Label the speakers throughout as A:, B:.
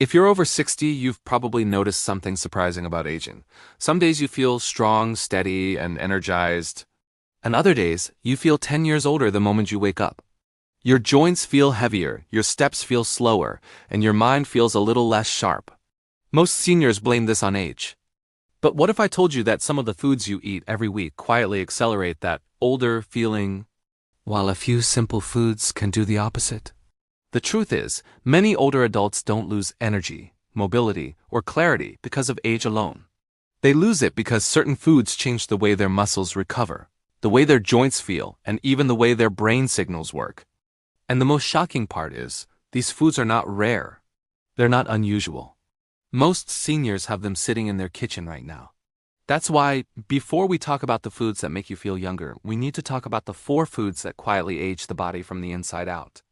A: If you're over 60, you've probably noticed something surprising about aging. Some days you feel strong, steady, and energized, and other days you feel 10 years older the moment you wake up. Your joints feel heavier, your steps feel slower, and your mind feels a little less sharp. Most seniors blame this on age. But what if I told you that some of the foods you eat every week quietly accelerate that older feeling, while a few simple foods can do the opposite? The truth is, many older adults don't lose energy, mobility, or clarity because of age alone. They lose it because certain foods change the way their muscles recover, the way their joints feel, and even the way their brain signals work. And the most shocking part is, these foods are not rare. They're not unusual. Most seniors have them sitting in their kitchen right now. That's why, before we talk about the foods that make you feel younger, we need to talk about the 4 foods that quietly age the body from the inside out.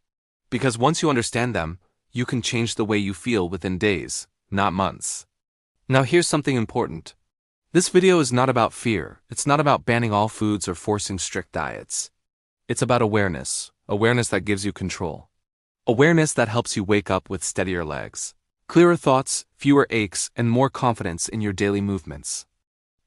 A: Because once you understand them, you can change the way you feel within days, not months. Now here's something important. This video is not about fear. It's not about banning all foods or forcing strict diets. It's about awareness. Awareness that gives you control. Awareness that helps you wake up with steadier legs, clearer thoughts, fewer aches, and more confidence in your daily movements.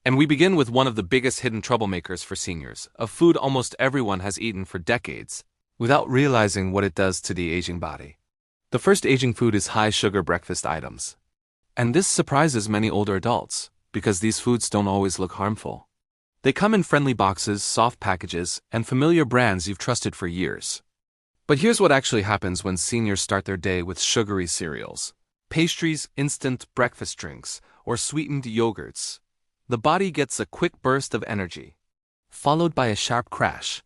A: And we begin with one of the biggest hidden troublemakers for seniors, a food almost everyone has eaten for decades, without realizing what it does to the aging body. The first aging food is high-sugar breakfast items. And this surprises many older adults, because these foods don't always look harmful. They come in friendly boxes, soft packages, and familiar brands you've trusted for years. But here's what actually happens when seniors start their day with sugary cereals, pastries, instant breakfast drinks, or sweetened yogurts. The body gets a quick burst of energy, followed by a sharp crash.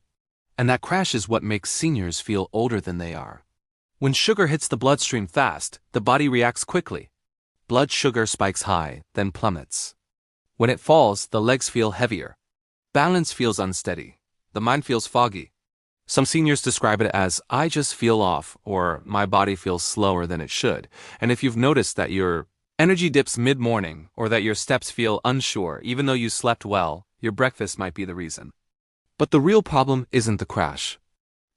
A: And that crash is what makes seniors feel older than they are. When sugar hits the bloodstream fast, the body reacts quickly. Blood sugar spikes high, then plummets. When it falls, the legs feel heavier. Balance feels unsteady. The mind feels foggy. Some seniors describe it as, "I just feel off," or "my body feels slower than it should." And if you've noticed that your energy dips mid-morning, or that your steps feel unsure even though you slept well, your breakfast might be the reason. But the real problem isn't the crash.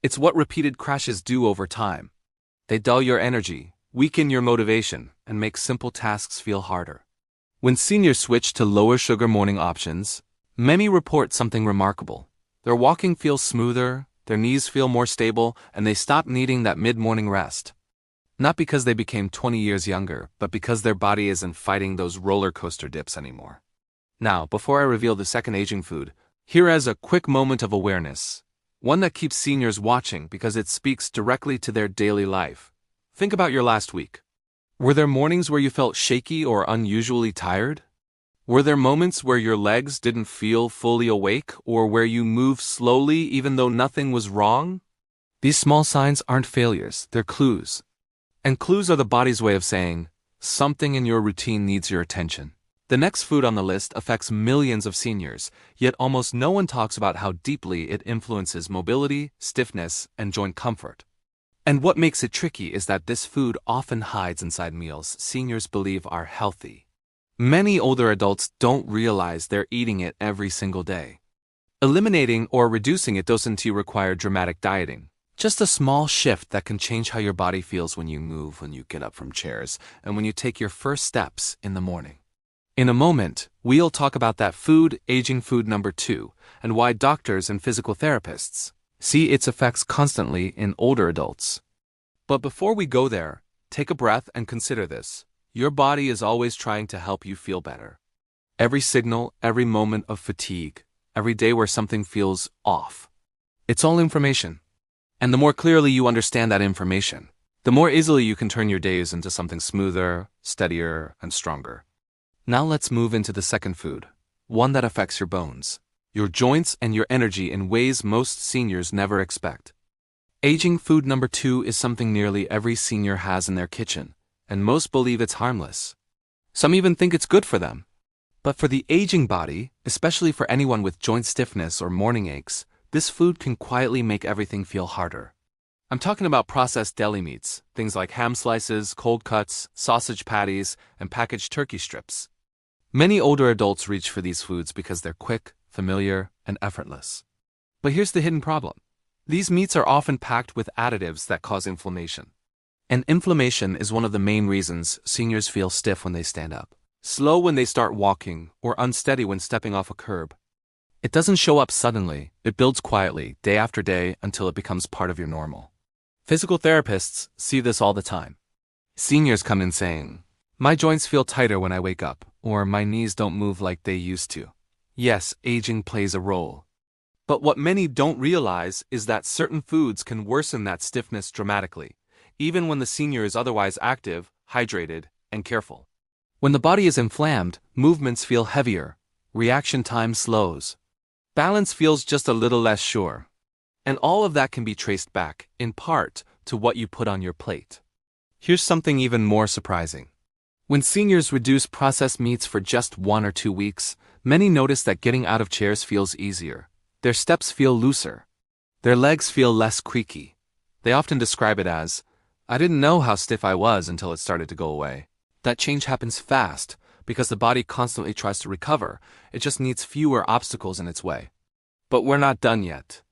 A: It's what repeated crashes do over time. They dull your energy, weaken your motivation, and make simple tasks feel harder. When seniors switch to lower sugar morning options, many report something remarkable. Their walking feels smoother, their knees feel more stable, and they stop needing that mid-morning rest. Not because they became 20 years younger, but because their body isn't fighting those roller coaster dips anymore. Now, before I reveal the second aging food, here is a quick moment of awareness, one that keeps seniors watching because it speaks directly to their daily life. Think about your last week. Were there mornings where you felt shaky or unusually tired? Were there moments where your legs didn't feel fully awake, or where you moved slowly even though nothing was wrong? These small signs aren't failures, they're clues. And clues are the body's way of saying, something in your routine needs your attention. The next food on the list affects millions of seniors, yet almost no one talks about how deeply it influences mobility, stiffness, and joint comfort. And what makes it tricky is that this food often hides inside meals seniors believe are healthy. Many older adults don't realize they're eating it every single day. Eliminating or reducing it doesn't require dramatic dieting. Just a small shift that can change how your body feels when you move, when you get up from chairs, and when you take your first steps in the morning. In a moment, we'll talk about that food, aging food number 2, and why doctors and physical therapists see its effects constantly in older adults. But before we go there, take a breath and consider this. Your body is always trying to help you feel better. Every signal, every moment of fatigue, every day where something feels off. It's all information. And the more clearly you understand that information, the more easily you can turn your days into something smoother, steadier, and stronger. Now let's move into the second food, one that affects your bones, your joints, and your energy in ways most seniors never expect. Aging food number 2 is something nearly every senior has in their kitchen, and most believe it's harmless. Some even think it's good for them. But for the aging body, especially for anyone with joint stiffness or morning aches, this food can quietly make everything feel harder. I'm talking about processed deli meats, things like ham slices, cold cuts, sausage patties, and packaged turkey strips. Many older adults reach for these foods because they're quick, familiar, and effortless. But here's the hidden problem. These meats are often packed with additives that cause inflammation. And inflammation is one of the main reasons seniors feel stiff when they stand up, slow when they start walking, or unsteady when stepping off a curb. It doesn't show up suddenly, it builds quietly, day after day, until it becomes part of your normal. Physical therapists see this all the time. Seniors come in saying, "My joints feel tighter when I wake up," or "My knees don't move like they used to." Yes, aging plays a role. But what many don't realize is that certain foods can worsen that stiffness dramatically, even when the senior is otherwise active, hydrated, and careful. When the body is inflamed, movements feel heavier, reaction time slows, balance feels just a little less sure. And all of that can be traced back, in part, to what you put on your plate. Here's something even more surprising. When seniors reduce processed meats for just 1 or 2 weeks, many notice that getting out of chairs feels easier. Their steps feel looser. Their legs feel less creaky. They often describe it as, "I didn't know how stiff I was until it started to go away." That change happens fast, because the body constantly tries to recover, it just needs fewer obstacles in its way. But we're not done yet.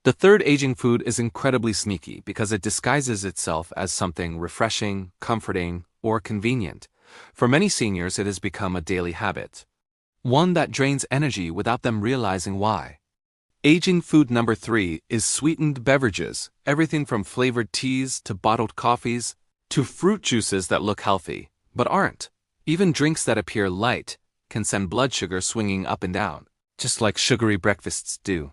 A: The third aging food is incredibly sneaky because it disguises itself as something refreshing, comforting, or convenient. For many seniors, it has become a daily habit, one that drains energy without them realizing why. Aging food number 3 is sweetened beverages, everything from flavored teas to bottled coffees to fruit juices that look healthy, but aren't. Even drinks that appear light can send blood sugar swinging up and down, just like sugary breakfasts do.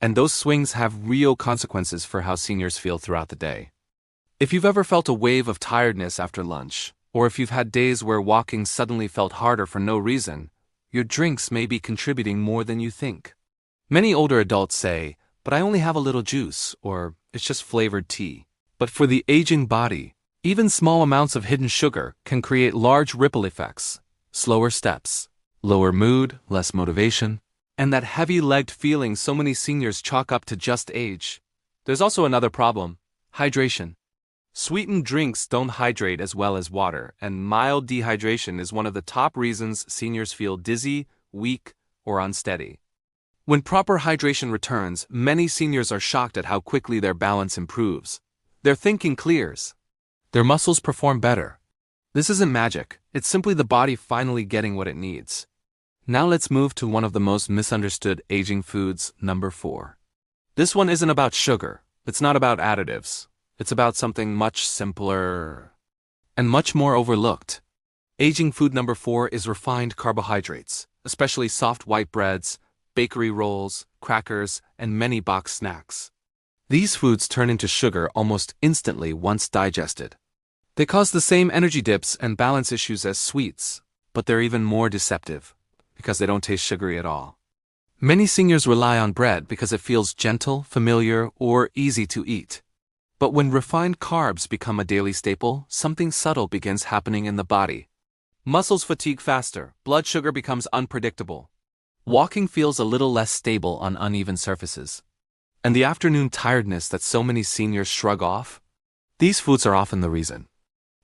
A: And those swings have real consequences for how seniors feel throughout the day. If you've ever felt a wave of tiredness after lunch, or if you've had days where walking suddenly felt harder for no reason, your drinks may be contributing more than you think. Many older adults say, "But I only have a little juice," or "It's just flavored tea." But for the aging body, even small amounts of hidden sugar can create large ripple effects, slower steps, lower mood, less motivation, and that heavy-legged feeling so many seniors chalk up to just age. There's also another problem: hydration. Sweetened drinks don't hydrate as well as water, and mild dehydration is one of the top reasons seniors feel dizzy, weak, or unsteady. When proper hydration returns, many seniors are shocked at how quickly their balance improves. Their thinking clears. Their muscles perform better. This isn't magic, it's simply the body finally getting what it needs. Now let's move to one of the most misunderstood aging foods, number 4. This one isn't about sugar, it's not about additives. It's about something much simpler and much more overlooked. Aging food number 4 is refined carbohydrates, especially soft white breads, bakery rolls, crackers, and many boxed snacks. These foods turn into sugar almost instantly once digested. They cause the same energy dips and balance issues as sweets, but they're even more deceptive because they don't taste sugary at all. Many seniors rely on bread because it feels gentle, familiar, or easy to eat. But when refined carbs become a daily staple, something subtle begins happening in the body. Muscles fatigue faster, blood sugar becomes unpredictable. Walking feels a little less stable on uneven surfaces. And the afternoon tiredness that so many seniors shrug off? These foods are often the reason.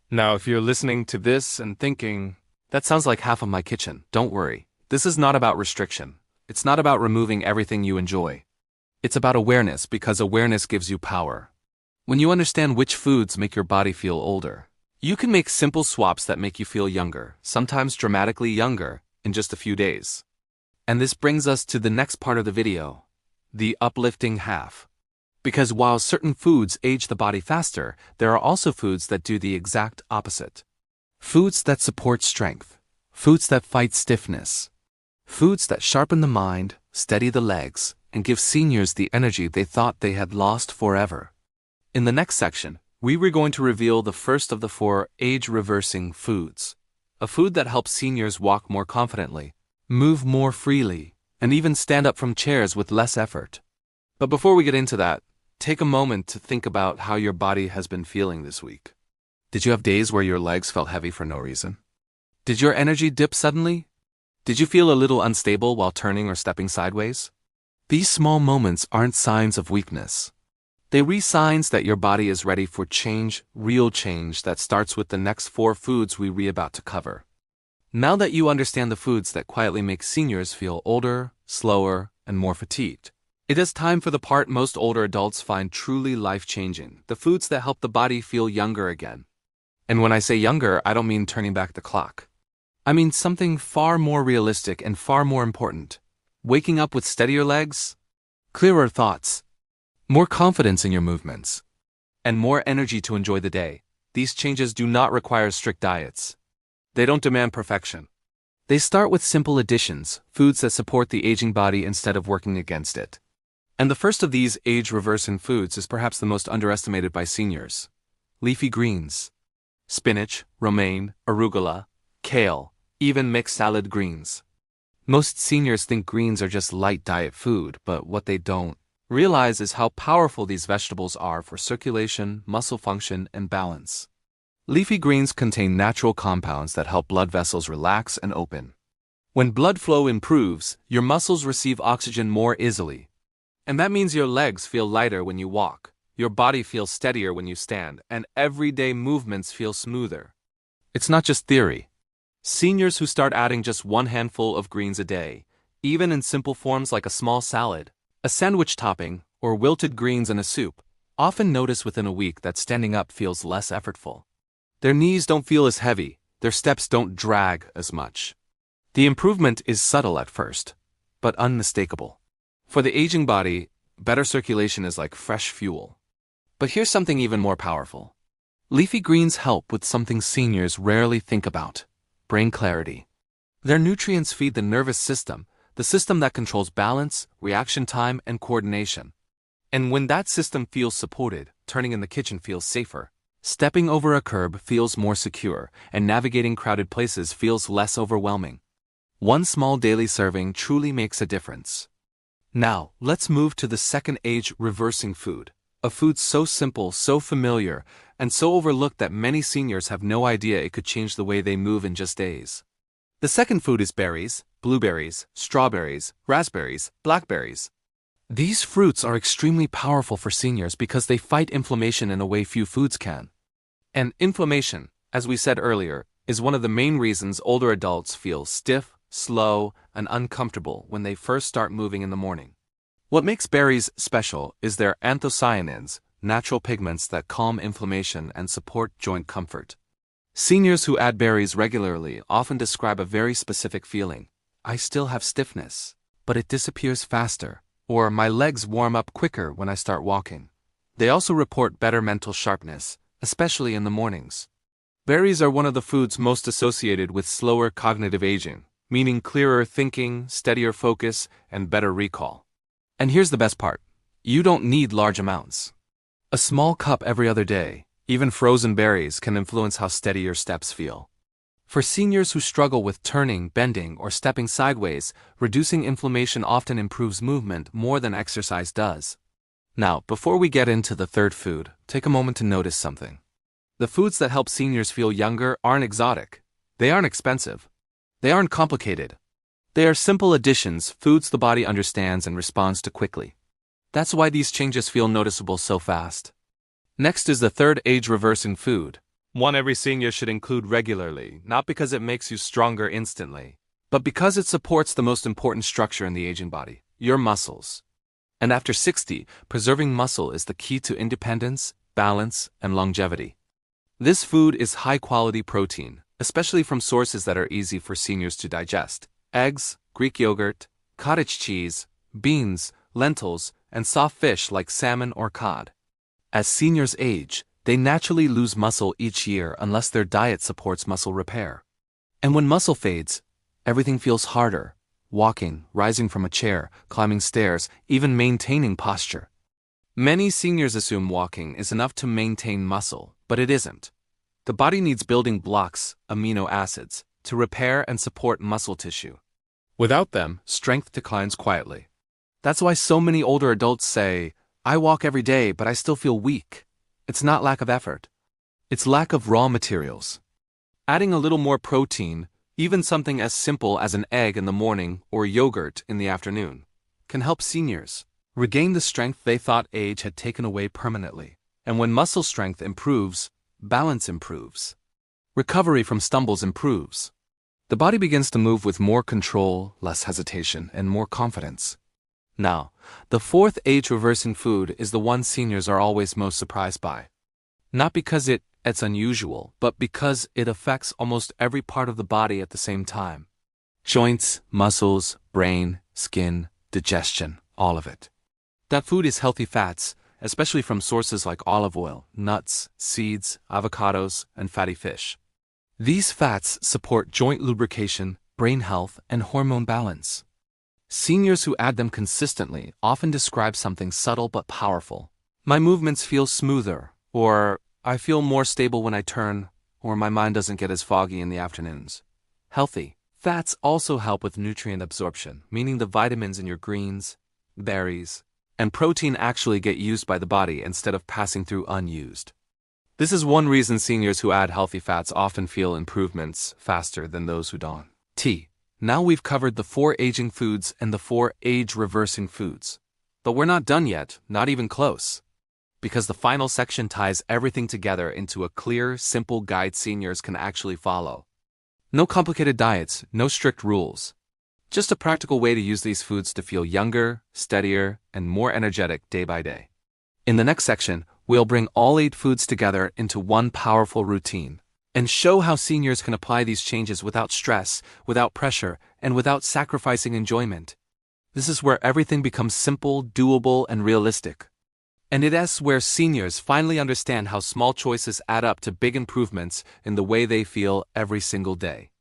A: Now, if you're listening to this and thinking, "That sounds like half of my kitchen," don't worry. This is not about restriction. It's not about removing everything you enjoy. It's about awareness, because awareness gives you power. When you understand which foods make your body feel older, you can make simple swaps that make you feel younger, sometimes dramatically younger, in just a few days. And this brings us to the next part of the video, the uplifting half. Because while certain foods age the body faster, there are also foods that do the exact opposite. Foods that support strength, foods that fight stiffness, foods that sharpen the mind, steady the legs, and give seniors the energy they thought they had lost forever. In the next section, we were going to reveal the first of the 4 age-reversing foods, a food that helps seniors walk more confidently, move more freely, and even stand up from chairs with less effort. But before we get into that, take a moment to think about how your body has been feeling this week. Did you have days where your legs felt heavy for no reason? Did your energy dip suddenly? Did you feel a little unstable while turning or stepping sideways? These small moments aren't signs of weakness. They read signs that your body is ready for change, real change that starts with the next 4 foods we're about to cover. Now that you understand the foods that quietly make seniors feel older, slower, and more fatigued, It is time for the part most older adults find truly life-changing, the foods that help the body feel younger again. And when I say younger, I don't mean turning back the clock. I mean something far more realistic and far more important. Waking up with steadier legs, clearer thoughts, more confidence in your movements, and more energy to enjoy the day. These changes do not require strict diets. They don't demand perfection. They start with simple additions, foods that support the aging body instead of working against it. And the first of these age-reversing foods is perhaps the most underestimated by seniors. Leafy greens. Spinach, romaine, arugula, kale, even mixed salad greens. Most seniors think greens are just light diet food, but what they don't realize is how powerful these vegetables are for circulation, muscle function, and balance. Leafy greens contain natural compounds that help blood vessels relax and open. When blood flow improves, your muscles receive oxygen more easily. And that means your legs feel lighter when you walk, your body feels steadier when you stand, and everyday movements feel smoother. It's not just theory. Seniors who start adding just one handful of greens a day, even in simple forms like a small salad, a sandwich topping, or wilted greens in a soup, often notice within a week that standing up feels less effortful. Their knees don't feel as heavy, their steps don't drag as much. The improvement is subtle at first, but unmistakable. For the aging body, better circulation is like fresh fuel. But here's something even more powerful. Leafy greens help with something seniors rarely think about: brain clarity. Their nutrients feed the nervous system, the system that controls balance, reaction time, and coordination. And when that system feels supported, turning in the kitchen feels safer. Stepping over a curb feels more secure, and navigating crowded places feels less overwhelming. One small daily serving truly makes a difference. Now, let's move to the second age-reversing food, a food so simple, so familiar, and so overlooked that many seniors have no idea it could change the way they move in just days. The second food is berries, blueberries, strawberries, raspberries, blackberries. These fruits are extremely powerful for seniors because they fight inflammation in a way few foods can. And inflammation, as we said earlier, is one of the main reasons older adults feel stiff, slow, and uncomfortable when they first start moving in the morning. What makes berries special is their anthocyanins, natural pigments that calm inflammation and support joint comfort. Seniors who add berries regularly often describe a very specific feeling. I still have stiffness, but it disappears faster, or my legs warm up quicker when I start walking. They also report better mental sharpness, especially in the mornings. Berries are one of the foods most associated with slower cognitive aging, meaning clearer thinking, steadier focus, and better recall. And here's the best part. You don't need large amounts. A small cup every other day, even frozen berries, can influence how steady your steps feel. For seniors who struggle with turning, bending, or stepping sideways, reducing inflammation often improves movement more than exercise does. Now, before we get into the third food, take a moment to notice something. The foods that help seniors feel younger aren't exotic. They aren't expensive. They aren't complicated. They are simple additions, foods the body understands and responds to quickly. That's why these changes feel noticeable so fast. Next is the third age-reversing food, one every senior should include regularly, not because it makes you stronger instantly, but because it supports the most important structure in the aging body, your muscles. And after 60, preserving muscle is the key to independence, balance, and longevity. This food is high-quality protein, especially from sources that are easy for seniors to digest: eggs, Greek yogurt, cottage cheese, beans, lentils, and soft fish like salmon or cod. As seniors age, they naturally lose muscle each year unless their diet supports muscle repair. And when muscle fades, everything feels harder: walking, rising from a chair, climbing stairs, even maintaining posture. Many seniors assume walking is enough to maintain muscle, but it isn't. The body needs building blocks, amino acids, to repair and support muscle tissue. Without them, strength declines quietly. That's why so many older adults say, "I walk every day, but I still feel weak." It's not lack of effort. It's lack of raw materials. Adding a little more protein, even something as simple as an egg in the morning or yogurt in the afternoon, can help seniors regain the strength they thought age had taken away permanently. And when muscle strength improves, balance improves. Recovery from stumbles improves. The body begins to move with more control, less hesitation, and more confidence. Now, the fourth age-reversing food is the one seniors are always most surprised by. Not because it's unusual, but because it affects almost every part of the body at the same time. Joints, muscles, brain, skin, digestion, all of it. That food is healthy fats, especially from sources like olive oil, nuts, seeds, avocados, and fatty fish. These fats support joint lubrication, brain health, and hormone balance. Seniors who add them consistently often describe something subtle but powerful. My movements feel smoother, or I feel more stable when I turn, or my mind doesn't get as foggy in the afternoons. Healthy fats also help with nutrient absorption, meaning the vitamins in your greens, berries, and protein actually get used by the body instead of passing through unused. This is one reason seniors who add healthy fats often feel improvements faster than those who don't. Now we've covered the 4 aging foods and the 4 age-reversing foods. But we're not done yet, not even close. Because the final section ties everything together into a clear, simple guide seniors can actually follow. No complicated diets, no strict rules. Just a practical way to use these foods to feel younger, steadier, and more energetic day by day. In the next section, we'll bring all 8 foods together into one powerful routine, and show how seniors can apply these changes without stress, without pressure, and without sacrificing enjoyment. This is where everything becomes simple, doable, and realistic. And it is where seniors finally understand how small choices add up to big improvements in the way they feel every single day.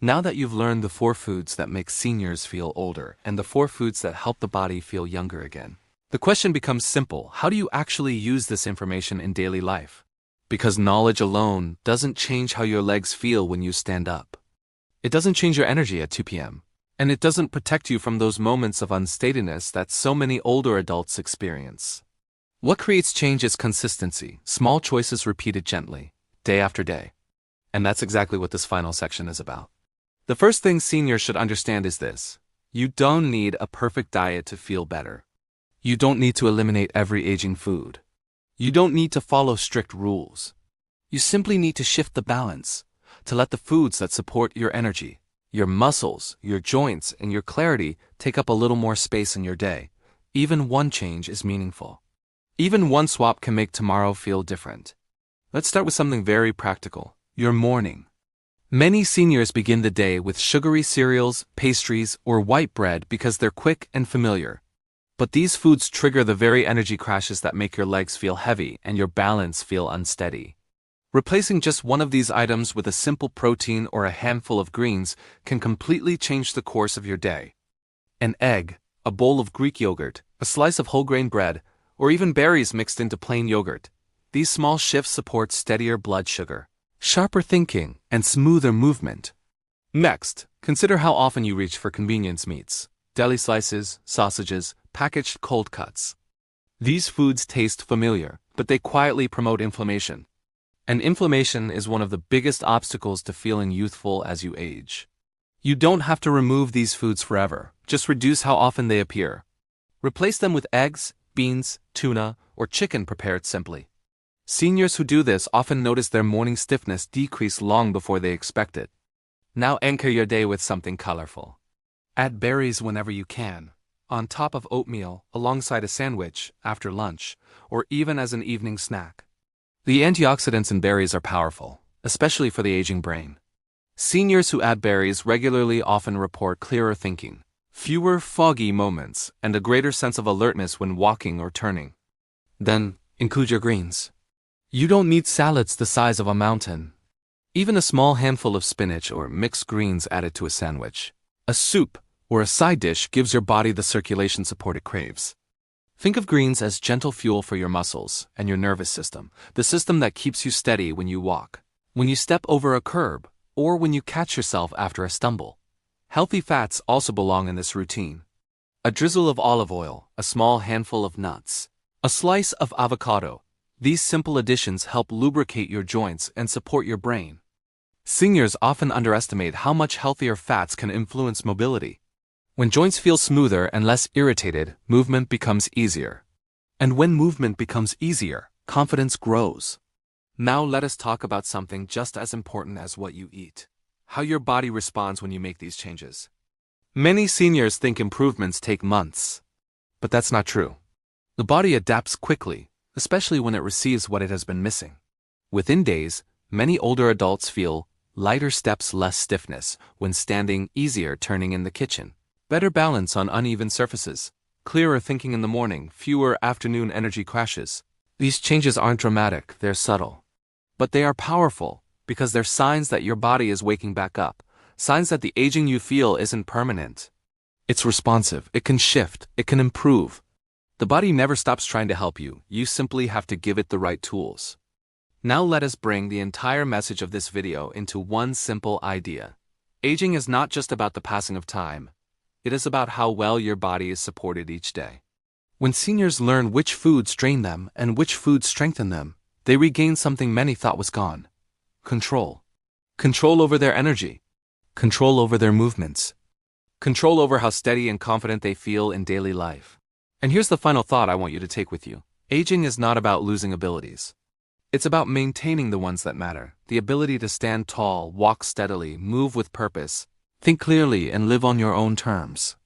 A: Now that you've learned the 4 foods that make seniors feel older and the 4 foods that help the body feel younger again, the question becomes simple: how do you actually use this information in daily life? Because knowledge alone doesn't change how your legs feel when you stand up. It doesn't change your energy at 2 p.m. And it doesn't protect you from those moments of unsteadiness that so many older adults experience. What creates change is consistency, small choices repeated gently, day after day. And that's exactly what this final section is about. The first thing seniors should understand is this: you don't need a perfect diet to feel better. You don't need to eliminate every aging food. You don't need to follow strict rules. You simply need to shift the balance, to let the foods that support your energy, your muscles, your joints, and your clarity take up a little more space in your day. Even one change is meaningful. Even one swap can make tomorrow feel different. Let's start with something very practical: your morning. Many seniors begin the day with sugary cereals, pastries, or white bread because they're quick and familiar. But these foods trigger the very energy crashes that make your legs feel heavy and your balance feel unsteady. Replacing just one of these items with a simple protein or a handful of greens can completely change the course of your day. An egg, a bowl of Greek yogurt, a slice of whole grain bread, or even berries mixed into plain yogurt. These small shifts support steadier blood sugar, sharper thinking, and smoother movement. Next, consider how often you reach for convenience meats, deli slices, sausages, packaged cold cuts. These foods taste familiar, but they quietly promote inflammation. And inflammation is one of the biggest obstacles to feeling youthful as you age. You don't have to remove these foods forever, just reduce how often they appear. Replace them with eggs, beans, tuna, or chicken prepared simply. Seniors who do this often notice their morning stiffness decrease long before they expect it. Now anchor your day with something colorful. Add berries whenever you can, on top of oatmeal, alongside a sandwich, after lunch, or even as an evening snack. The antioxidants in berries are powerful, especially for the aging brain. Seniors who add berries regularly often report clearer thinking, fewer foggy moments, and a greater sense of alertness when walking or turning. Then, include your greens. You don't need salads the size of a mountain. Even a small handful of spinach or mixed greens added to a sandwich, a soup, or a side dish gives your body the circulation support it craves. Think of greens as gentle fuel for your muscles and your nervous system, the system that keeps you steady when you walk, when you step over a curb, or when you catch yourself after a stumble. Healthy fats also belong in this routine. A drizzle of olive oil, a small handful of nuts, a slice of avocado. These simple additions help lubricate your joints and support your brain. Seniors often underestimate how much healthier fats can influence mobility. When joints feel smoother and less irritated, movement becomes easier. And when movement becomes easier, confidence grows. Now let us talk about something just as important as what you eat: how your body responds when you make these changes. Many seniors think improvements take months. But that's not true. The body adapts quickly, especially when it receives what it has been missing. Within days, many older adults feel lighter steps, less stiffness when standing, easier turning in the kitchen, better balance on uneven surfaces, clearer thinking in the morning, fewer afternoon energy crashes. These changes aren't dramatic, they're subtle. But they are powerful because they're signs that your body is waking back up, signs that the aging you feel isn't permanent. It's responsive, it can shift, it can improve. The body never stops trying to help you, you simply have to give it the right tools. Now let us bring the entire message of this video into one simple idea. Aging is not just about the passing of time. It is about how well your body is supported each day. When seniors learn which foods drain them and which foods strengthen them, they regain something many thought was gone. Control. Control over their energy. Control over their movements. Control over how steady and confident they feel in daily life. And here's the final thought I want you to take with you. Aging is not about losing abilities. It's about maintaining the ones that matter, the ability to stand tall, walk steadily, move with purpose, think clearly, and live on your own terms.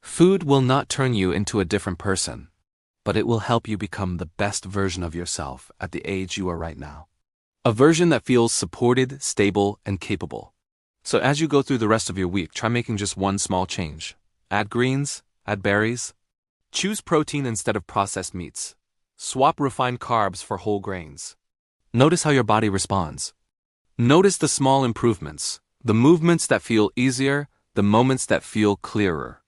A: Food will not turn you into a different person, but it will help you become the best version of yourself at the age you are right now. A version that feels supported, stable, and capable. So as you go through the rest of your week, try making just one small change. Add greens, add berries. Choose protein instead of processed meats. Swap refined carbs for whole grains. Notice how your body responds. Notice the small improvements, the movements that feel easier, the moments that feel clearer.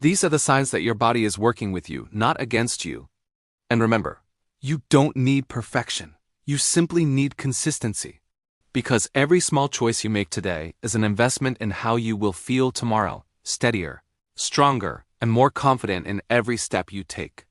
A: These are the signs that your body is working with you, not against you. And remember, you don't need perfection. You simply need consistency. Because every small choice you make today is an investment in how you will feel tomorrow, steadier, stronger, and more confident in every step you take.